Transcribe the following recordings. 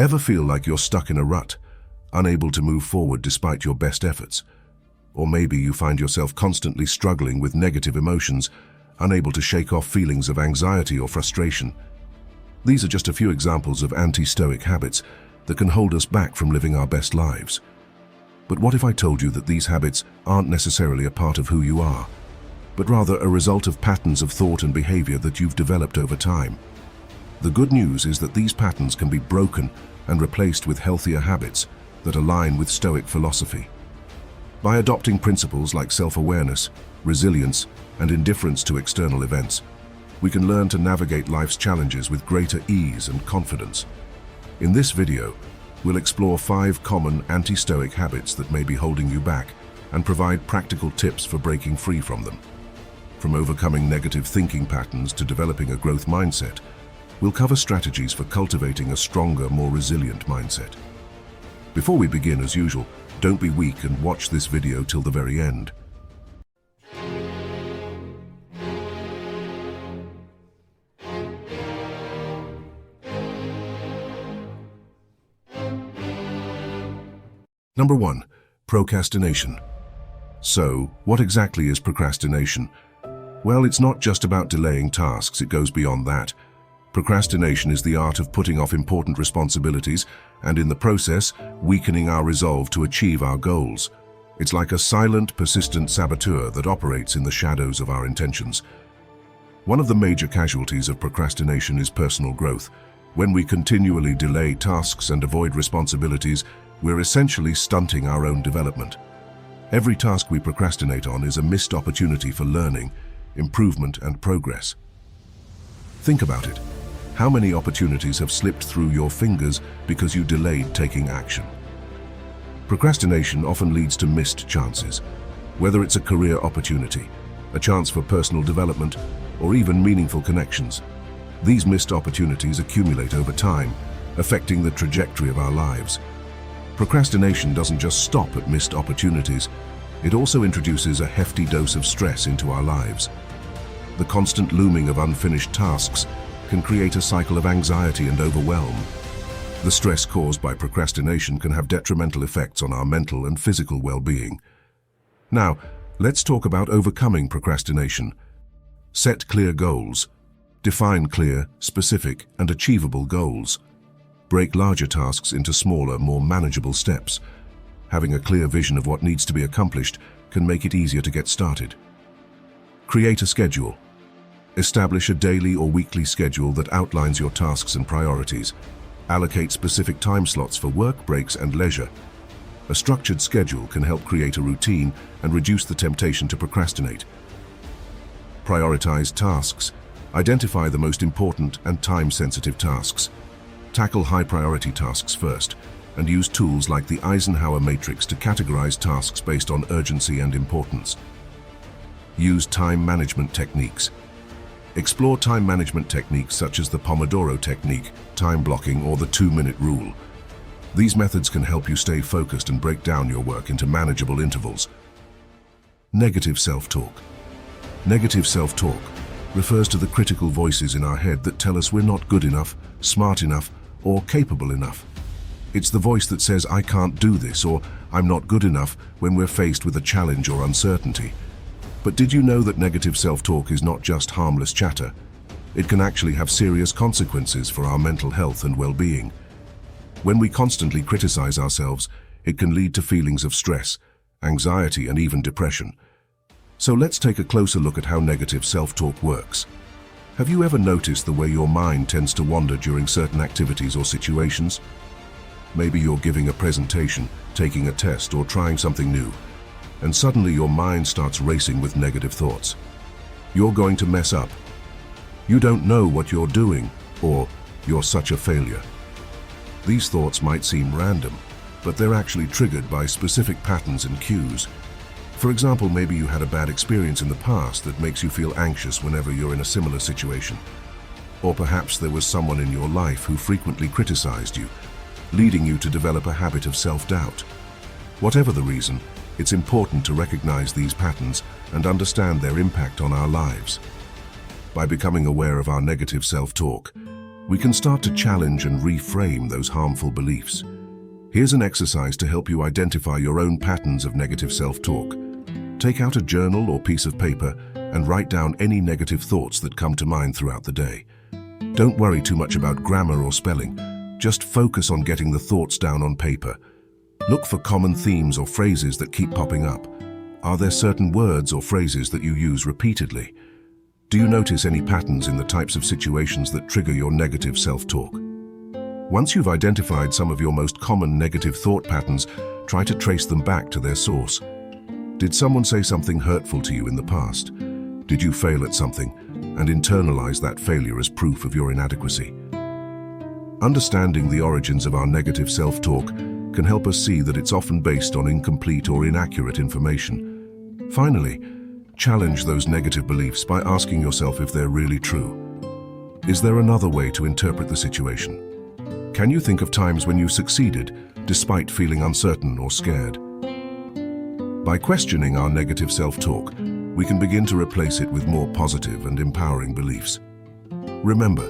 Ever feel like you're stuck in a rut, unable to move forward despite your best efforts? Or maybe you find yourself constantly struggling with negative emotions, unable to shake off feelings of anxiety or frustration. These are just a few examples of anti-stoic habits that can hold us back from living our best lives. But what if I told you that these habits aren't necessarily a part of who you are, but rather a result of patterns of thought and behavior that you've developed over time? The good news is that these patterns can be broken and replaced with healthier habits that align with Stoic philosophy. By adopting principles like self-awareness, resilience, and indifference to external events, we can learn to navigate life's challenges with greater ease and confidence. In this video, we'll explore 5 common anti-Stoic habits that may be holding you back and provide practical tips for breaking free from them. From overcoming negative thinking patterns to developing a growth mindset, we'll cover strategies for cultivating a stronger, more resilient mindset. Before we begin, as usual, don't be weak and watch this video till the very end. Number 1. Procrastination. So, what exactly is procrastination? Well, it's not just about delaying tasks, it goes beyond that. Procrastination is the art of putting off important responsibilities and, in the process, weakening our resolve to achieve our goals. It's like a silent, persistent saboteur that operates in the shadows of our intentions. One of the major casualties of procrastination is personal growth. When we continually delay tasks and avoid responsibilities, we're essentially stunting our own development. Every task we procrastinate on is a missed opportunity for learning, improvement, and progress. Think about it. How many opportunities have slipped through your fingers because you delayed taking action? Procrastination often leads to missed chances, whether it's a career opportunity, a chance for personal development, or even meaningful connections. These missed opportunities accumulate over time, affecting the trajectory of our lives. Procrastination doesn't just stop at missed opportunities, it also introduces a hefty dose of stress into our lives. The constant looming of unfinished tasks can create a cycle of anxiety and overwhelm. The stress caused by procrastination can have detrimental effects on our mental and physical well-being. Now, let's talk about overcoming procrastination. Set clear goals. Define clear, specific, and achievable goals. Break larger tasks into smaller, more manageable steps. Having a clear vision of what needs to be accomplished can make it easier to get started. Create a schedule. Establish a daily or weekly schedule that outlines your tasks and priorities. Allocate specific time slots for work, breaks, and leisure. A structured schedule can help create a routine and reduce the temptation to procrastinate. Prioritize tasks. Identify the most important and time-sensitive tasks. Tackle high-priority tasks first, and use tools like the Eisenhower matrix to categorize tasks based on urgency and importance. Use time management techniques. Explore time management techniques such as the Pomodoro technique, time blocking, or the 2-minute rule. These methods can help you stay focused and break down your work into manageable intervals. Negative self-talk. Negative self-talk refers to the critical voices in our head that tell us we're not good enough, smart enough, or capable enough. It's the voice that says, "I can't do this," or "I'm not good enough," when we're faced with a challenge or uncertainty. But did you know that negative self-talk is not just harmless chatter? It can actually have serious consequences for our mental health and well-being. When we constantly criticize ourselves, it can lead to feelings of stress, anxiety, and even depression. So let's take a closer look at how negative self-talk works. Have you ever noticed the way your mind tends to wander during certain activities or situations? Maybe you're giving a presentation, taking a test, or trying something new, and suddenly your mind starts racing with negative thoughts. You're going to mess up. You don't know what you're doing, or you're such a failure. These thoughts might seem random, but they're actually triggered by specific patterns and cues. For example, maybe you had a bad experience in the past that makes you feel anxious whenever you're in a similar situation. Or perhaps there was someone in your life who frequently criticized you, leading you to develop a habit of self-doubt. Whatever the reason, it's important to recognize these patterns and understand their impact on our lives. By becoming aware of our negative self-talk, we can start to challenge and reframe those harmful beliefs. Here's an exercise to help you identify your own patterns of negative self-talk. Take out a journal or piece of paper and write down any negative thoughts that come to mind throughout the day. Don't worry too much about grammar or spelling. Just focus on getting the thoughts down on paper. Look for common themes or phrases that keep popping up. Are there certain words or phrases that you use repeatedly? Do you notice any patterns in the types of situations that trigger your negative self-talk? Once you've identified some of your most common negative thought patterns, try to trace them back to their source. Did someone say something hurtful to you in the past? Did you fail at something and internalize that failure as proof of your inadequacy? Understanding the origins of our negative self-talk can help us see that it's often based on incomplete or inaccurate information. Finally, challenge those negative beliefs by asking yourself if they're really true. Is there another way to interpret the situation? Can you think of times when you succeeded despite feeling uncertain or scared? By questioning our negative self-talk, we can begin to replace it with more positive and empowering beliefs. Remember,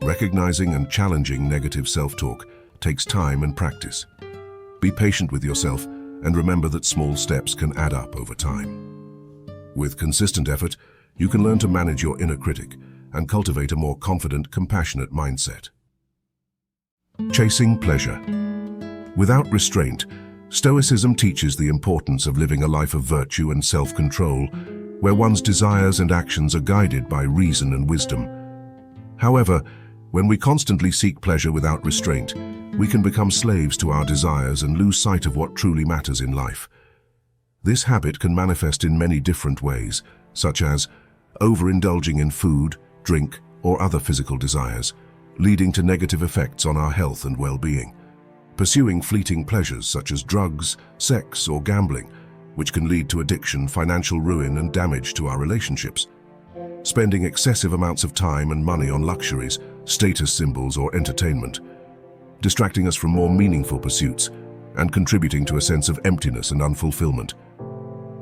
recognizing and challenging negative self-talk takes time and practice. Be patient with yourself and remember that small steps can add up over time. With consistent effort, you can learn to manage your inner critic and cultivate a more confident, compassionate mindset. Chasing pleasure. Without restraint, Stoicism teaches the importance of living a life of virtue and self-control, where one's desires and actions are guided by reason and wisdom. However, when we constantly seek pleasure without restraint, we can become slaves to our desires and lose sight of what truly matters in life. This habit can manifest in many different ways, such as overindulging in food, drink, or other physical desires, leading to negative effects on our health and well-being. Pursuing fleeting pleasures such as drugs, sex, or gambling, which can lead to addiction, financial ruin, and damage to our relationships. Spending excessive amounts of time and money on luxuries, status symbols, or entertainment, distracting us from more meaningful pursuits and contributing to a sense of emptiness and unfulfillment.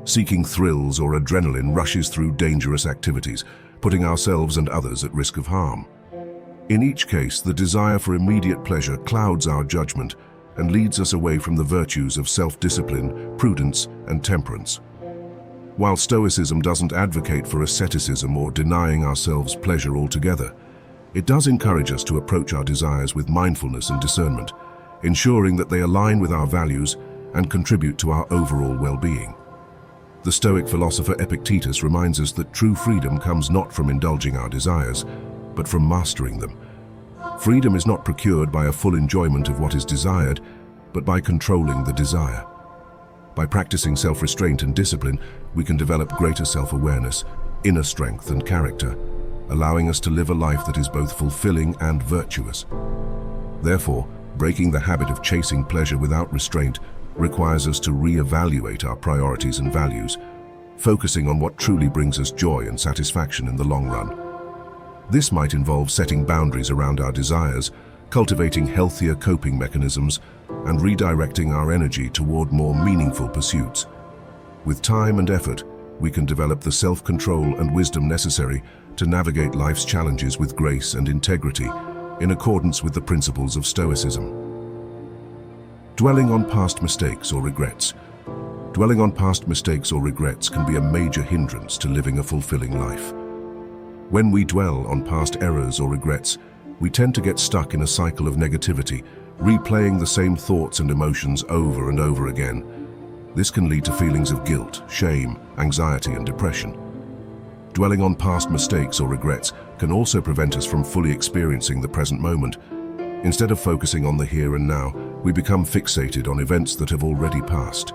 Seeking thrills or adrenaline rushes through dangerous activities, putting ourselves and others at risk of harm. In each case, the desire for immediate pleasure clouds our judgment and leads us away from the virtues of self-discipline, prudence, and temperance. While Stoicism doesn't advocate for asceticism or denying ourselves pleasure altogether, it does encourage us to approach our desires with mindfulness and discernment, ensuring that they align with our values and contribute to our overall well-being. The Stoic philosopher Epictetus reminds us that true freedom comes not from indulging our desires, but from mastering them. Freedom is not procured by a full enjoyment of what is desired, but by controlling the desire. By practicing self-restraint and discipline, we can develop greater self-awareness, inner strength, and character, allowing us to live a life that is both fulfilling and virtuous. Therefore, breaking the habit of chasing pleasure without restraint requires us to re-evaluate our priorities and values, focusing on what truly brings us joy and satisfaction in the long run. This might involve setting boundaries around our desires, cultivating healthier coping mechanisms, and redirecting our energy toward more meaningful pursuits. With time and effort, we can develop the self-control and wisdom necessary to navigate life's challenges with grace and integrity, in accordance with the principles of Stoicism. Dwelling on past mistakes or regrets. Dwelling on past mistakes or regrets can be a major hindrance to living a fulfilling life. When we dwell on past errors or regrets, we tend to get stuck in a cycle of negativity, replaying the same thoughts and emotions over and over again. This can lead to feelings of guilt, shame, anxiety, and depression. Dwelling on past mistakes or regrets can also prevent us from fully experiencing the present moment. Instead of focusing on the here and now, we become fixated on events that have already passed.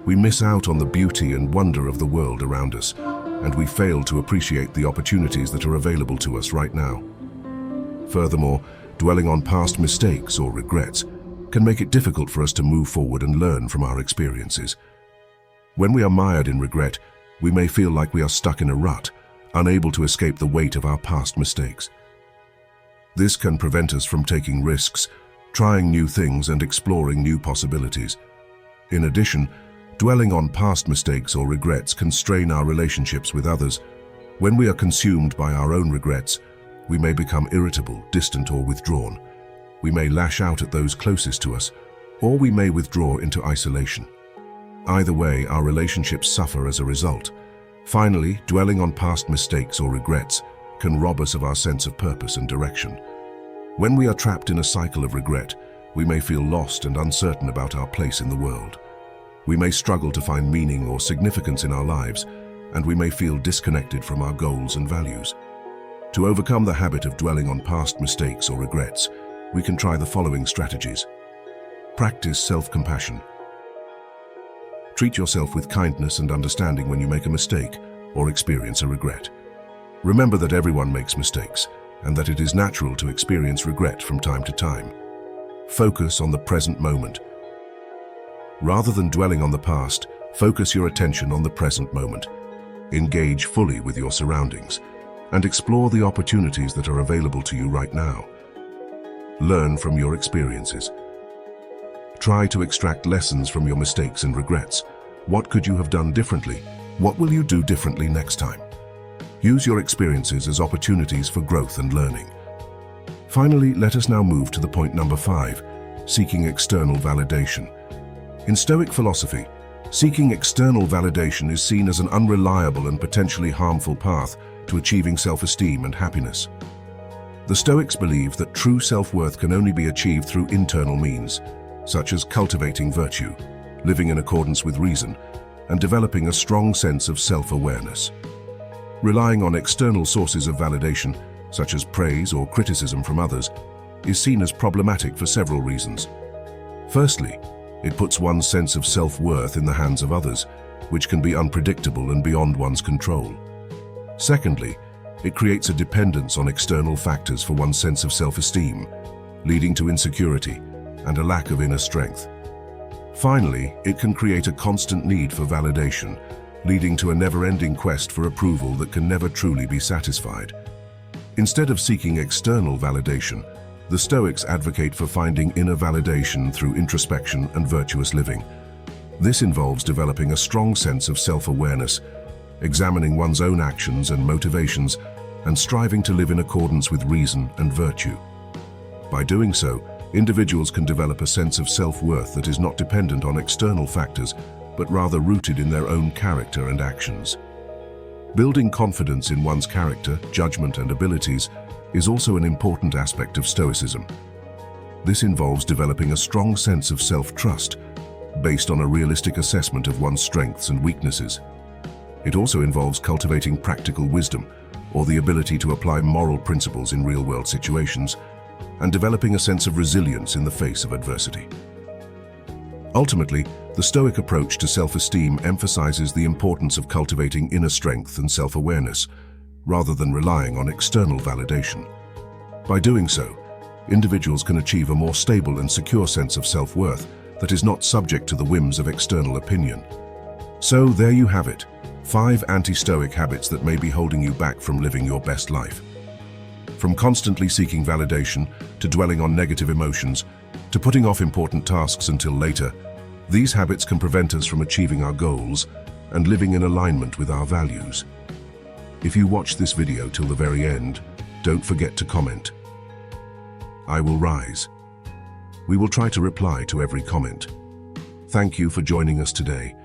We miss out on the beauty and wonder of the world around us, and we fail to appreciate the opportunities that are available to us right now. Furthermore, dwelling on past mistakes or regrets can make it difficult for us to move forward and learn from our experiences. When we are mired in regret, we may feel like we are stuck in a rut, unable to escape the weight of our past mistakes. This can prevent us from taking risks, trying new things, and exploring new possibilities. In addition, dwelling on past mistakes or regrets can strain our relationships with others. When we are consumed by our own regrets, We may become irritable, distant, or withdrawn. We may lash out at those closest to us, or we may withdraw into isolation. Either way, our relationships suffer as a result. Finally, dwelling on past mistakes or regrets can rob us of our sense of purpose and direction. When we are trapped in a cycle of regret, we may feel lost and uncertain about our place in the world. We may struggle to find meaning or significance in our lives, and we may feel disconnected from our goals and values. To overcome the habit of dwelling on past mistakes or regrets, we can try the following strategies. Practice self-compassion. Treat yourself with kindness and understanding when you make a mistake or experience a regret. Remember that everyone makes mistakes, and that it is natural to experience regret from time to time. Focus on the present moment. Rather than dwelling on the past, focus your attention on the present moment. Engage fully with your surroundings, and explore the opportunities that are available to you right now. Learn from your experiences. Try to extract lessons from your mistakes and regrets. What could you have done differently? What will you do differently next time? Use your experiences as opportunities for growth and learning. Finally, let us now move to the point number 5, seeking external validation. In Stoic philosophy, seeking external validation is seen as an unreliable and potentially harmful path to achieving self-esteem and happiness. The Stoics believe that true self-worth can only be achieved through internal means, such as cultivating virtue, living in accordance with reason, and developing a strong sense of self-awareness. Relying on external sources of validation, such as praise or criticism from others, is seen as problematic for several reasons. Firstly, it puts one's sense of self-worth in the hands of others, which can be unpredictable and beyond one's control. Secondly, it creates a dependence on external factors for one's sense of self-esteem, leading to insecurity and a lack of inner strength. Finally, it can create a constant need for validation, leading to a never-ending quest for approval that can never truly be satisfied. Instead of seeking external validation, the Stoics advocate for finding inner validation through introspection and virtuous living. This involves developing a strong sense of self-awareness, examining one's own actions and motivations, and striving to live in accordance with reason and virtue. By doing so, individuals can develop a sense of self-worth that is not dependent on external factors, but rather rooted in their own character and actions. Building confidence in one's character, judgment, and abilities is also an important aspect of Stoicism. This involves developing a strong sense of self-trust, based on a realistic assessment of one's strengths and weaknesses. It also involves cultivating practical wisdom, or the ability to apply moral principles in real-world situations, and developing a sense of resilience in the face of adversity. Ultimately, the Stoic approach to self-esteem emphasizes the importance of cultivating inner strength and self-awareness, rather than relying on external validation. By doing so, individuals can achieve a more stable and secure sense of self-worth that is not subject to the whims of external opinion. So there you have it, 5 anti-Stoic habits that may be holding you back from living your best life. From constantly seeking validation, to dwelling on negative emotions, to putting off important tasks until later, these habits can prevent us from achieving our goals and living in alignment with our values. If you watch this video till the very end, don't forget to comment. I will rise. We will try to reply to every comment. Thank you for joining us today.